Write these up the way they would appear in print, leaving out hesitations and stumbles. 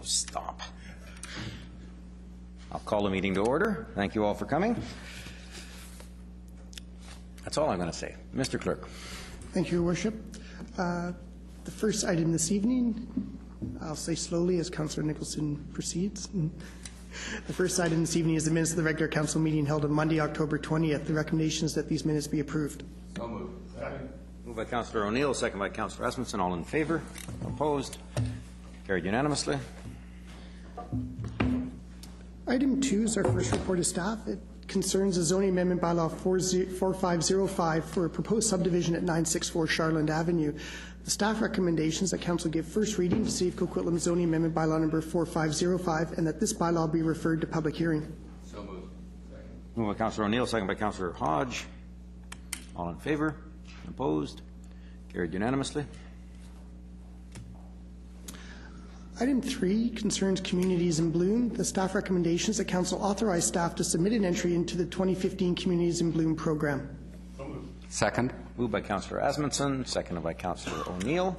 stop. I'll call the meeting to order. Thank you all for coming. That's all I'm going to say. Mr. Clerk. Thank you, Your Worship. The first item this evening, I'll say slowly as Councillor Nicholson proceeds. The first item this evening is the minutes of the regular council meeting held on Monday, October 20th. The recommendation is that these minutes be approved. So moved. Second. Moved by Councillor O'Neill, second by Councillor Asmundson. All in favour? Opposed? Carried unanimously. Item 2 is our first report of staff. It concerns a zoning amendment bylaw 4505 for a proposed subdivision at 964 Charland Avenue. The staff recommendations that council give first reading to City of Coquitlam zoning amendment bylaw number 4505 and that this bylaw be referred to public hearing. So moved. Second. Moved by Councillor O'Neill, second by Councillor Hodge. All in favour? Opposed? Carried unanimously. Item 3 concerns Communities in Bloom. The staff recommendations that council authorize staff to submit an entry into the 2015 Communities in Bloom program. So moved. Second. Moved by Councillor Asmundson, seconded by Councillor O'Neill.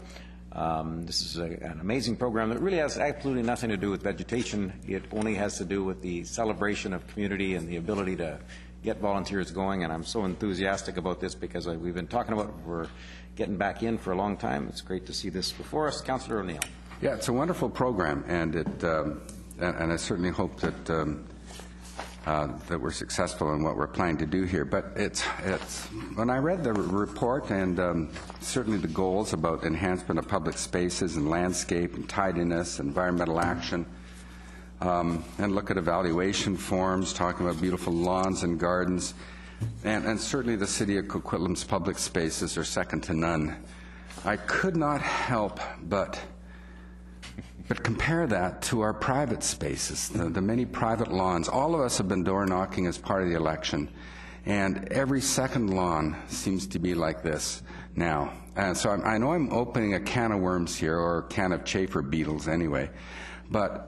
This is an amazing program that really has absolutely nothing to do with vegetation. It only has to do with the celebration of community and the ability to get volunteers going, and I'm so enthusiastic about this because we've been talking about it. We're getting back in for a long time. It's great to see this before us. Councillor O'Neill. Yeah, it's a wonderful program, and and I certainly hope that that we're successful in what we're planning to do here. But it's when I read the report and certainly the goals about enhancement of public spaces and landscape and tidiness, environmental action, and look at evaluation forms, talking about beautiful lawns and gardens, and certainly the City of Coquitlam's public spaces are second to none. I could not help but compare that to our private spaces, the many private lawns. All of us have been door knocking as part of the election, and every second lawn seems to be like this now. And so I know I'm opening a can of worms here, or a can of Chafer beetles anyway, but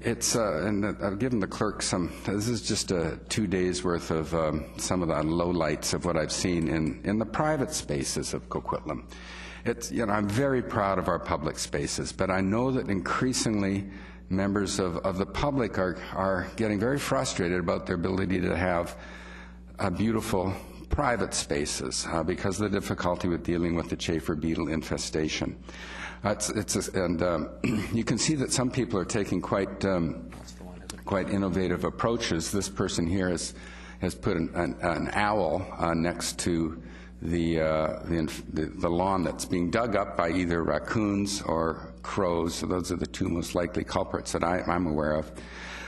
it's, and I've given the clerk some, this is just 2 days worth of some of the lowlights of what I've seen in the private spaces of Coquitlam. It's, I'm very proud of our public spaces, but I know that increasingly members of the public are getting very frustrated about their ability to have beautiful private spaces because of the difficulty with dealing with the Chafer beetle infestation. You can see that some people are taking quite innovative approaches. This person here has put an owl next to the lawn that's being dug up by either raccoons or crows. So those are the two most likely culprits that I'm aware of.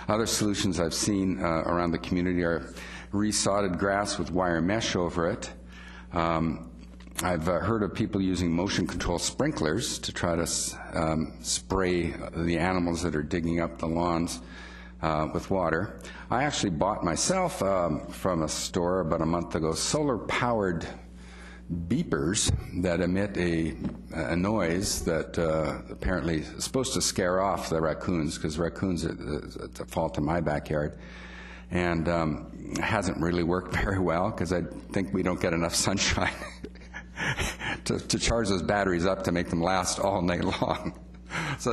Other solutions I've seen around the community are resodded grass with wire mesh over it. I've heard of people using motion control sprinklers to try to spray the animals that are digging up the lawns with water. I actually bought myself from a store about a month ago solar-powered beepers that emit a noise that apparently is supposed to scare off the raccoons, because raccoons are at the fault in my backyard, and hasn't really worked very well because I think we don't get enough sunshine to charge those batteries up to make them last all night long. So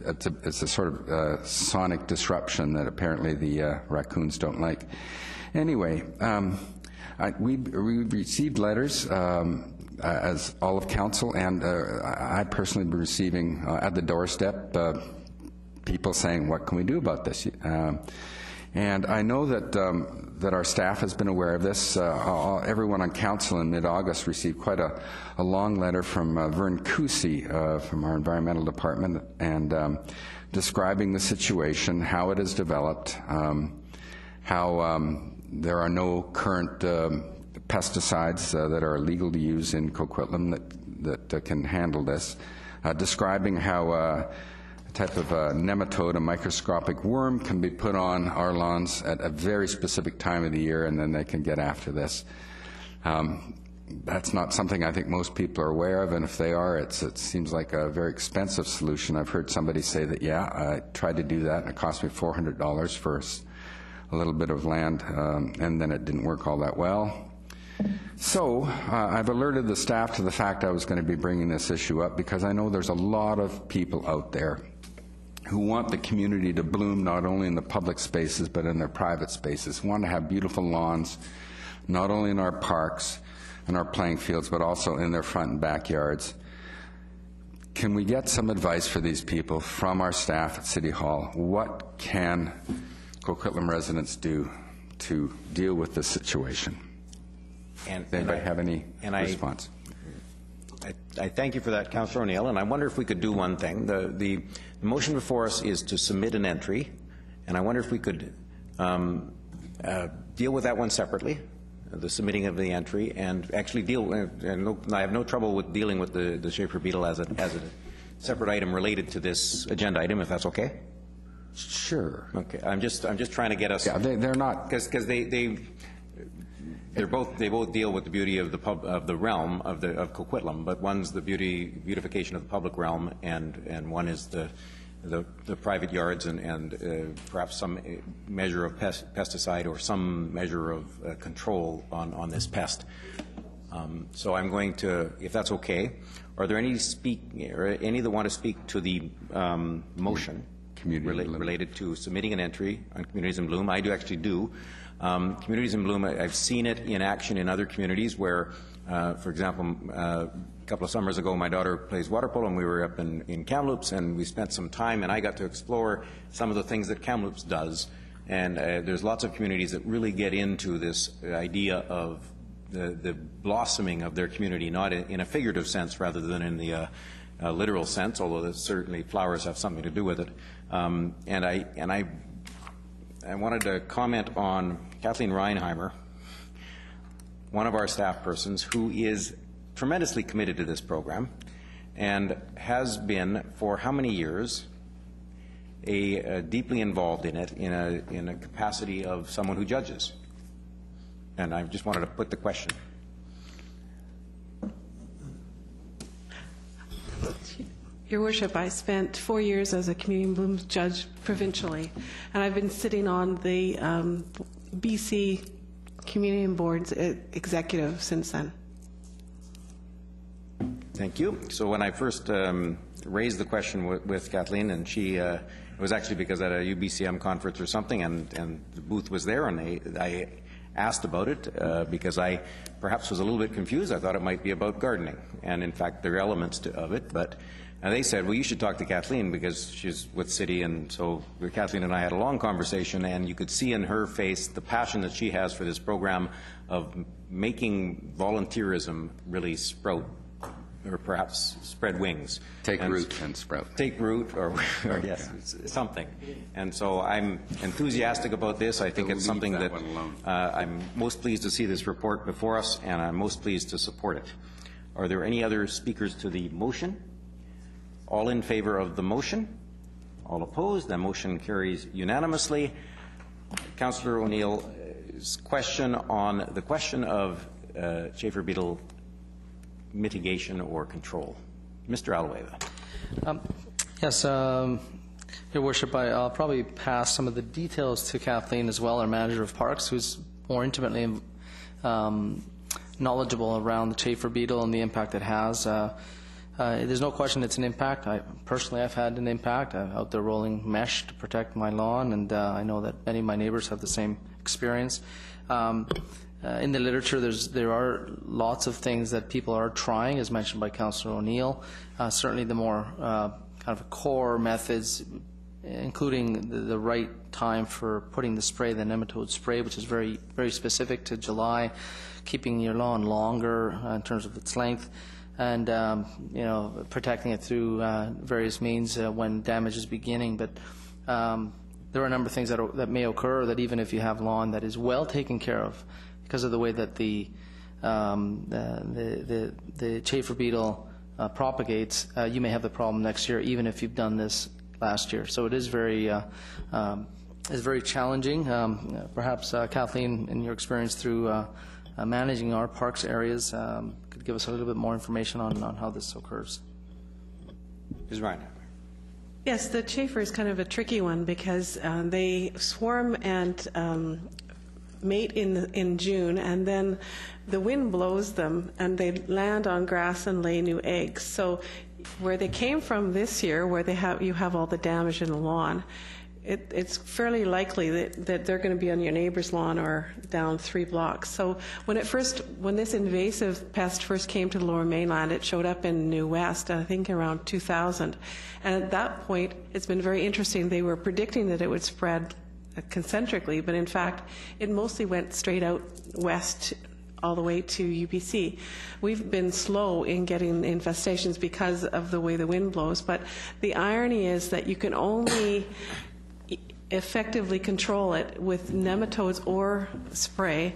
it's a sort of sonic disruption that apparently the raccoons don't like. Anyway, we received letters, as all of council, and I personally been receiving at the doorstep people saying, what can we do about this? And I know that that our staff has been aware of this. Everyone on council in mid-August received quite a long letter from Vern Cousy from our environmental department, and describing the situation, how it has developed, how there are no current pesticides that are legal to use in Coquitlam that can handle this, describing how a type of nematode, a microscopic worm, can be put on our lawns at a very specific time of the year, and then they can get after this. That's not something I think most people are aware of, and if they are, it seems like a very expensive solution. I've heard somebody say that, yeah, I tried to do that, and it cost me $400 for a little bit of land, and then it didn't work all that well. So I've alerted the staff to the fact I was going to be bringing this issue up because I know there's a lot of people out there who want the community to bloom not only in the public spaces but in their private spaces, who want to have beautiful lawns not only in our parks and our playing fields but also in their front and backyards. Can we get some advice for these people from our staff at City Hall? What can Coquitlam residents do to deal with this situation? Does anybody have any response? I thank you for that, Councillor O'Neill, and I wonder if we could do one thing. The motion before us is to submit an entry, and I wonder if we could deal with that one separately, the submitting of the entry, and actually deal, and I have no trouble with dealing with the Chafer Beetle as a separate item related to this agenda item, if that's okay? Sure. Okay, I'm just trying to get us. Yeah, they're not, because they both deal with the beauty of the realm of Coquitlam, but one's the beautification of the public realm, and one is the private yards and perhaps some measure of pesticide or some measure of control on this pest. So I'm going to, if that's okay, are there any that want to speak to the motion related to submitting an entry on Communities in Bloom? I actually do. Communities in Bloom, I've seen it in action in other communities where, for example, a couple of summers ago, my daughter plays water polo, and we were up in Kamloops, and we spent some time, and I got to explore some of the things that Kamloops does. And there's lots of communities that really get into this idea of the blossoming of their community, not in a figurative sense rather than in the literal sense, although certainly flowers have something to do with it. And I wanted to comment on Kathleen Reinheimer, one of our staff persons who is tremendously committed to this program and has been for how many years deeply involved in it in a capacity of someone who judges. And I just wanted to put the question. Your Worship, I spent 4 years as a Community in Bloom judge provincially, and I've been sitting on the BC Community in Board's executive since then. Thank you. So when I first raised the question with Kathleen, and it was actually because at a UBCM conference or something, and the booth was there, and I asked about it because I perhaps was a little bit confused. I thought it might be about gardening, and in fact there are elements of it, but they said, well, you should talk to Kathleen because she's with City, and so Kathleen and I had a long conversation, and you could see in her face the passion that she has for this program of making volunteerism really sprout, or perhaps spread wings. Take root and sprout. Take root, or yes, something. And so I'm enthusiastic about this. I think it's something that I'm most pleased to see this report before us, and I'm most pleased to support it. Are there any other speakers to the motion? All in favor of the motion? All opposed? The motion carries unanimously. Councillor O'Neill's question on the question of Chafer Beetle mitigation or control. Mr. Alueva. Yes, Your Worship, I'll probably pass some of the details to Kathleen as well, our manager of parks, who's more intimately knowledgeable around the Chafer Beetle and the impact it has. There's no question it's an impact. Personally, I've had an impact. I'm out there rolling mesh to protect my lawn, and I know that many of my neighbors have the same experience. In the literature, there are lots of things that people are trying, as mentioned by Councillor O'Neill. Certainly the more kind of core methods, including the right time for putting the spray, the nematode spray, which is very, very specific to July, keeping your lawn longer in terms of its length, and protecting it through various means when damage is beginning. But there are a number of things that may occur that even if you have lawn that is well taken care of, because of the way that the Chafer Beetle propagates, you may have the problem next year, even if you've done this last year. So it is very challenging. Perhaps Kathleen, in your experience through managing our parks areas, could give us a little bit more information on how this occurs. Ms. Ryan. Yes, the Chafer is kind of a tricky one because they swarm and mate in June, and then the wind blows them, and they land on grass and lay new eggs. So where they came from this year, where you have all the damage in the lawn, it's fairly likely that they're going to be on your neighbor's lawn or down 3 blocks. So when this invasive pest first came to the Lower Mainland, it showed up in New West, I think around 2000. And at that point, it's been very interesting. They were predicting that it would spread concentrically, but in fact, it mostly went straight out west all the way to UBC. We've been slow in getting infestations because of the way the wind blows, but the irony is that you can only effectively control it with nematodes or spray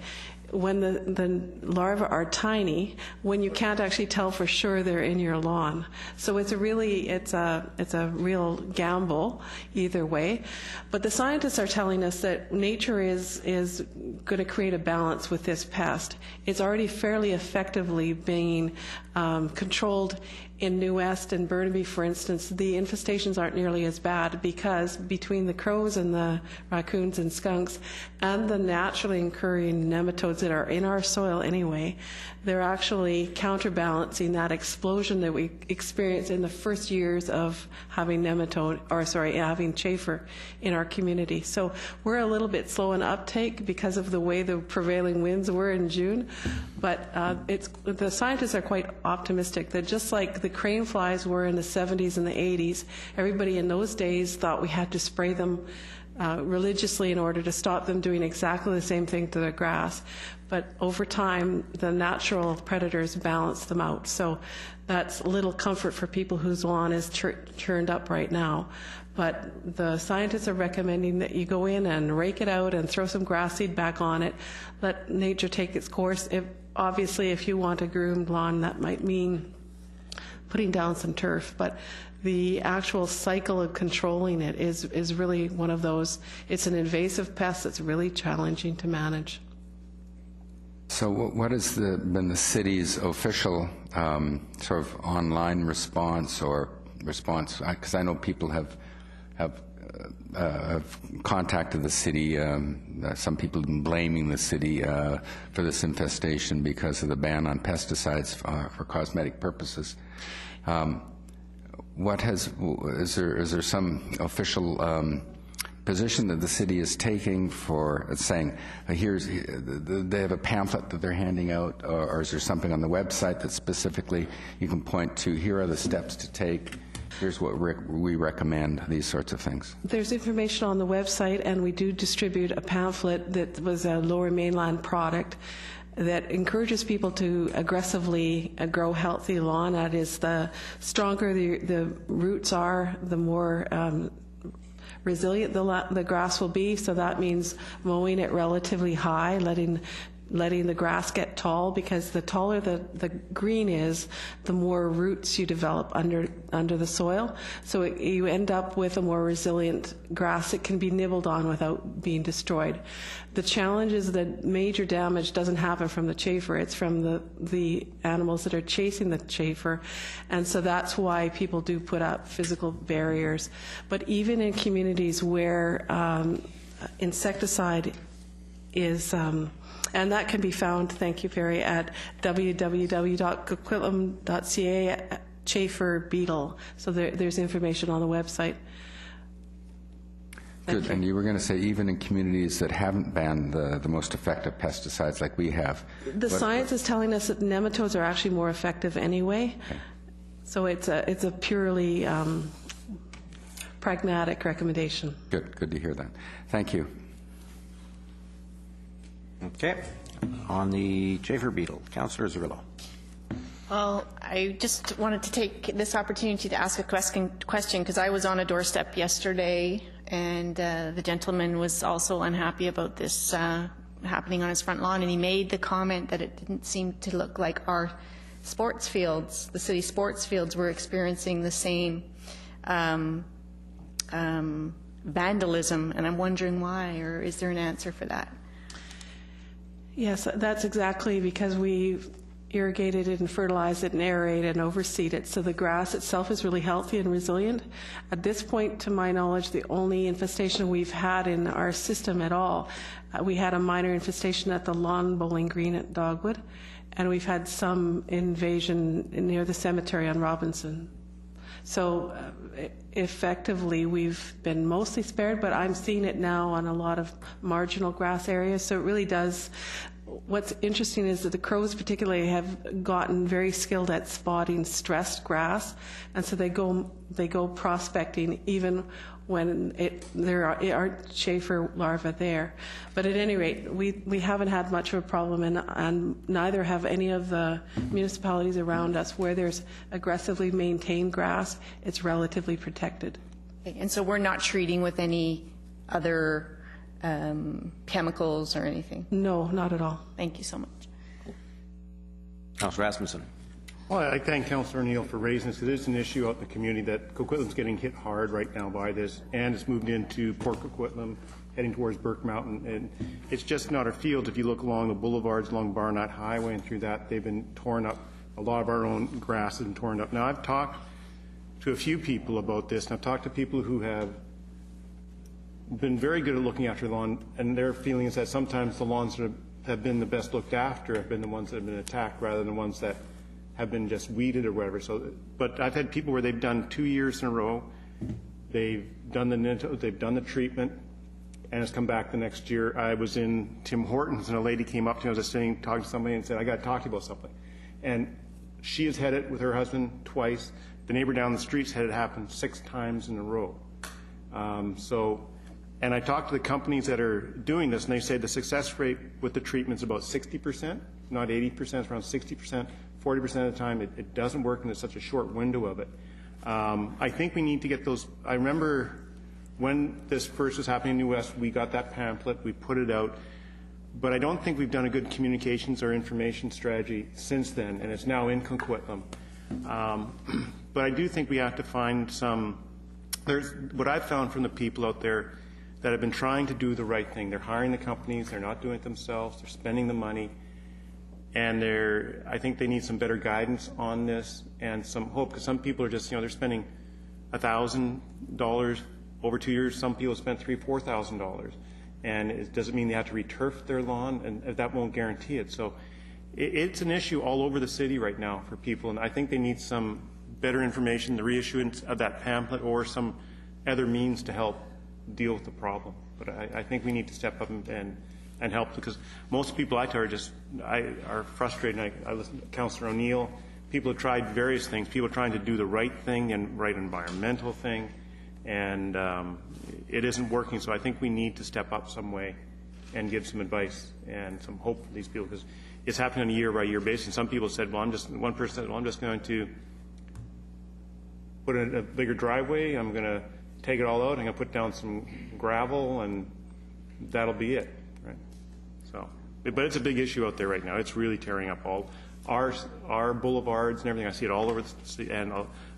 when the larvae are tiny, when you can't actually tell for sure they're in your lawn. So it's a real gamble either way. But the scientists are telling us that nature is going to create a balance with this pest. It's already fairly effectively being controlled in New West and Burnaby, for instance. The infestations aren't nearly as bad because between the crows and the raccoons and skunks and the naturally occurring nematodes that are in our soil anyway, they're actually counterbalancing that explosion that we experienced in the first years of having having Chafer in our community. So we're a little bit slow in uptake because of the way the prevailing winds were in June, but the scientists are quite optimistic that just like the crane flies were in the 70s and the 80s, everybody in those days thought we had to spray them religiously in order to stop them doing exactly the same thing to the grass. But over time, the natural predators balance them out. So that's little comfort for people whose lawn is churned up right now. But the scientists are recommending that you go in and rake it out and throw some grass seed back on it, let nature take its course. Obviously, if you want a groomed lawn, that might mean putting down some turf, but the actual cycle of controlling it is really one of those. It's an invasive pest that's really challenging to manage. So what has been the city's official sort of online response or response? Because I know people have contacted the city. Some people have been blaming the city for this infestation because of the ban on pesticides for cosmetic purposes. Is there some official position that the city is taking for saying, they have a pamphlet that they're handing out, or is there something on the website that specifically you can point to, here are the steps to take, here's what we recommend, these sorts of things? There's information on the website, and we do distribute a pamphlet that was a Lower Mainland product that encourages people to aggressively grow healthy lawn. That is, the stronger the roots are, the more resilient the grass will be. So that means mowing it relatively high, letting the grass get tall, because the taller the green is, the more roots you develop under the soil. So you end up with a more resilient grass that can be nibbled on without being destroyed. The challenge is that major damage doesn't happen from the Chafer, it's from the animals that are chasing the Chafer, and so that's why people do put up physical barriers. But even in communities where insecticide is and that can be found, thank you, Perry, at www.coquitlam.ca Chafer Beetle. So there's information on the website. Good. And you were going to say even in communities that haven't banned the most effective pesticides like we have. The science is telling us that nematodes are actually more effective anyway. Okay. So it's a purely pragmatic recommendation. Good. Good to hear that. Thank you. Okay. On the Chafer Beetle, Councillor Zerillo. Well, I just wanted to take this opportunity to ask a question because I was on a doorstep yesterday, and the gentleman was also unhappy about this happening on his front lawn, and he made the comment that it didn't seem to look like our sports fields, the city sports fields, were experiencing the same vandalism, and I'm wondering why, or is there an answer for that? Yes, that's exactly because irrigated it and fertilized it and aerated and overseed it. So the grass itself is really healthy and resilient. At this point, to my knowledge, the only infestation we've had in our system at all, we had a minor infestation at the lawn bowling green at Dogwood, and we've had some invasion near the cemetery on Robinson. So effectively, we've been mostly spared, but I'm seeing it now on a lot of marginal grass areas. So it really does. What's interesting is that the crows particularly have gotten very skilled at spotting stressed grass, and so they go prospecting even when there aren't Chafer larvae there. But at any rate, we haven't had much of a problem, and neither have any of the municipalities around us where there's aggressively maintained grass. It's relatively protected. Okay, and so we're not treating with any other chemicals or anything? No, not at all. Thank you so much. Councillor Rasmussen. Well, I thank Councillor O'Neill for raising this, because it's an issue out in the community that Coquitlam's getting hit hard right now by this, and it's moved into Port Coquitlam, heading towards Burke Mountain, and it's just not our field. If you look along the boulevards, along Barnett Highway and through that, they've been torn up. A lot of our own grass has been torn up. Now, I've talked to a few people about this, and I've talked to people who have been very good at looking after the lawn, and their feeling is that sometimes the lawns that have been the best looked after have been the ones that have been attacked rather than the ones that have been just weeded or whatever. So, but I've had people where they've done 2 years in a row, they've done the treatment, and it's come back the next year. I was in Tim Hortons, and a lady came up to me. I was just sitting talking to somebody and said, "I got to talk to you about something." And she has had it with her husband twice. The neighbor down the street's had it happen 6 times in a row. And I talked to the companies that are doing this, and they say the success rate with the treatment is about 60%, not 80%, it's around 60%. 40% of the time, it doesn't work, and there's such a short window of it. I think we need to get those. I remember when this first was happening in the U.S., we got that pamphlet, we put it out, but I don't think we've done a good communications or information strategy since then, and it's now in Coquitlam. But I do think we have to find some. There's what I've found from the people out there that have been trying to do the right thing. They're hiring the companies, they're not doing it themselves, they're spending the money, and I think they need some better guidance on this and some hope, because some people are just, they're spending $1,000 over 2 years. Some people spent $3,000, $4,000, and it doesn't mean they have to returf their lawn, and that won't guarantee it. So it's an issue all over the city right now for people, and I think they need some better information, the reissuance of that pamphlet, or some other means to help deal with the problem. But I think we need to step up and help, because most people I tell are frustrated. I listen to Councillor O'Neill. People have tried various things. People are trying to do the right thing and right environmental thing, and it isn't working. So I think we need to step up some way and give some advice and some hope for these people, because it's happening on a year-by-year basis. And some people said, one person said, I'm just going to put in a bigger driveway. I'm going to take it all out. I'm going to put down some gravel, and that'll be it. Right? So, but it's a big issue out there right now. It's really tearing up all our boulevards and everything. I see it all over the city, and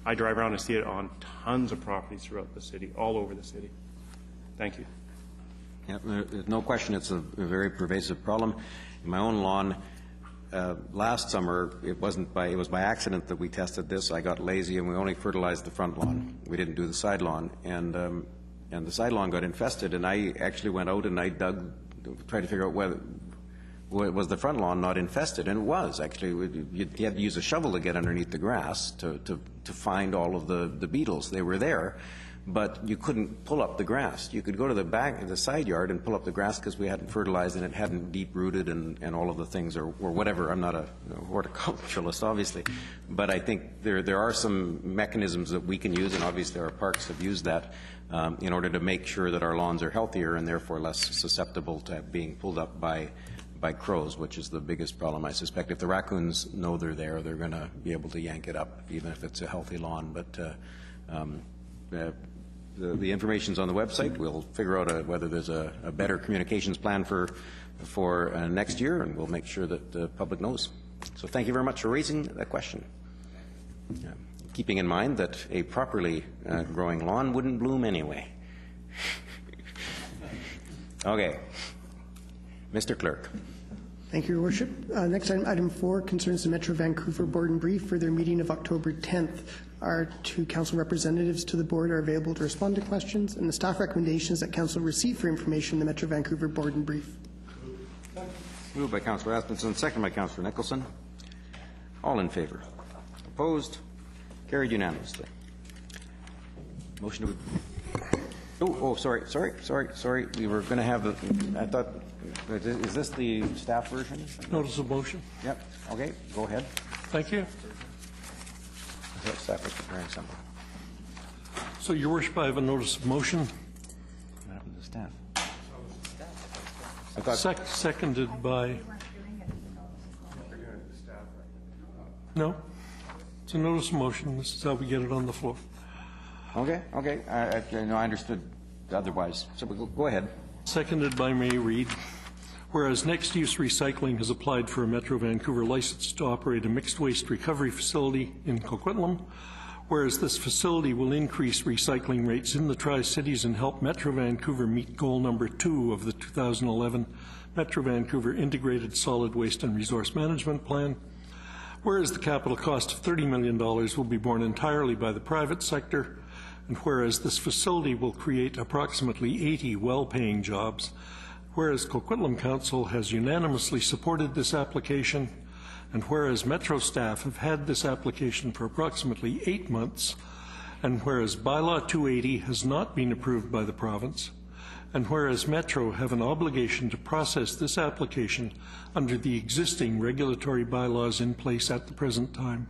I drive around and see it on tons of properties throughout the city, all over the city. Thank you. Yeah, there's no question it's a very pervasive problem. In my own lawn, last summer, it was by accident that we tested this. I got lazy, and we only fertilized the front lawn. We didn't do the side lawn, and the side lawn got infested. And I actually went out and I dug, tried to figure out whether was the front lawn not infested, and it was actually. You had to use a shovel to get underneath the grass to find all of the beetles. They were there, but you couldn't pull up the grass. You could go to the back of the side yard and pull up the grass because we hadn't fertilized and it hadn't deep rooted and all of the things or whatever. I'm not a horticulturalist, obviously, but I think there are some mechanisms that we can use, and obviously our parks have used that in order to make sure that our lawns are healthier and therefore less susceptible to being pulled up by crows, which is the biggest problem. I suspect if the raccoons know they're there, they're going to be able to yank it up, even if it's a healthy lawn. But the information's on the website. We'll figure out whether there's a better communications plan for next year, and we'll make sure that the public knows. So thank you very much for raising that question. Keeping in mind that a properly growing lawn wouldn't bloom anyway. Okay. Mr. Clerk. Thank you, Your Worship. Next item, item 4, concerns the Metro Vancouver Board and Brief for their meeting of October 10th. Our 2 council representatives to the board are available to respond to questions, and the staff recommendations that council receive for information in the Metro Vancouver Board and Brief. Moved by Councillor Aspenson, second by Councillor Nicholson. All in favor? Opposed? Carried unanimously. Motion to... sorry. We were going to have I thought... Is this the staff version? Notice of motion. Yep. Okay, go ahead. Thank you. I thought staff was preparing something. So, Your Worship, I have a notice of motion. What happened to staff? I thought... Seconded by... No. It's a notice of motion. This is how we get it on the floor. Okay. I understood otherwise. So go ahead. Seconded by May Reid. Whereas NextUse Recycling has applied for a Metro Vancouver license to operate a mixed waste recovery facility in Coquitlam, whereas this facility will increase recycling rates in the Tri-Cities and help Metro Vancouver meet goal number 2 of the 2011 Metro Vancouver Integrated Solid Waste and Resource Management Plan, whereas the capital cost of $30 million will be borne entirely by the private sector, and whereas this facility will create approximately 80 well-paying jobs, whereas Coquitlam Council has unanimously supported this application, and whereas Metro staff have had this application for approximately 8 months, and whereas Bylaw 280 has not been approved by the province, and whereas Metro have an obligation to process this application under the existing regulatory bylaws in place at the present time.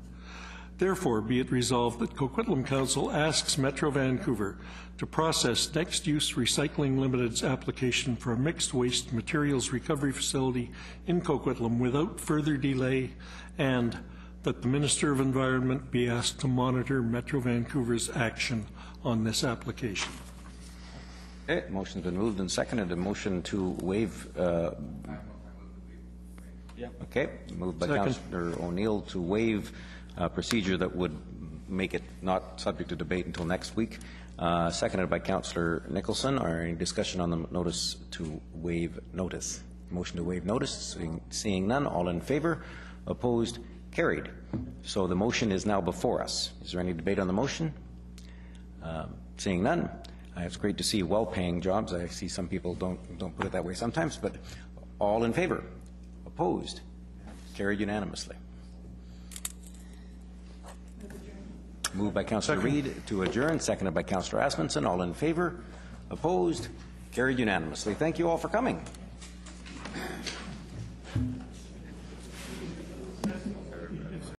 Therefore, be it resolved that Coquitlam Council asks Metro Vancouver to process NextUse Recycling Limited's application for a mixed waste materials recovery facility in Coquitlam without further delay, and that the Minister of Environment be asked to monitor Metro Vancouver's action on this application. Okay, motion's been moved and seconded. A motion to waive. Okay, moved by Councillor O'Neill to waive procedure that would make it not subject to debate until next week. Seconded by Councillor Nicholson. Are any discussion on the notice to waive notice? Motion to waive notice. Seeing none, all in favor? Opposed? Carried. So the motion is now before us. Is there any debate on the motion? Seeing none. It's great to see well-paying jobs. I see some people don't put it that way sometimes, but all in favor? Opposed? Carried unanimously. Moved by Councillor Reid to adjourn, seconded by Councillor Aspenson. All in favor? Opposed? Carried unanimously. Thank you all for coming.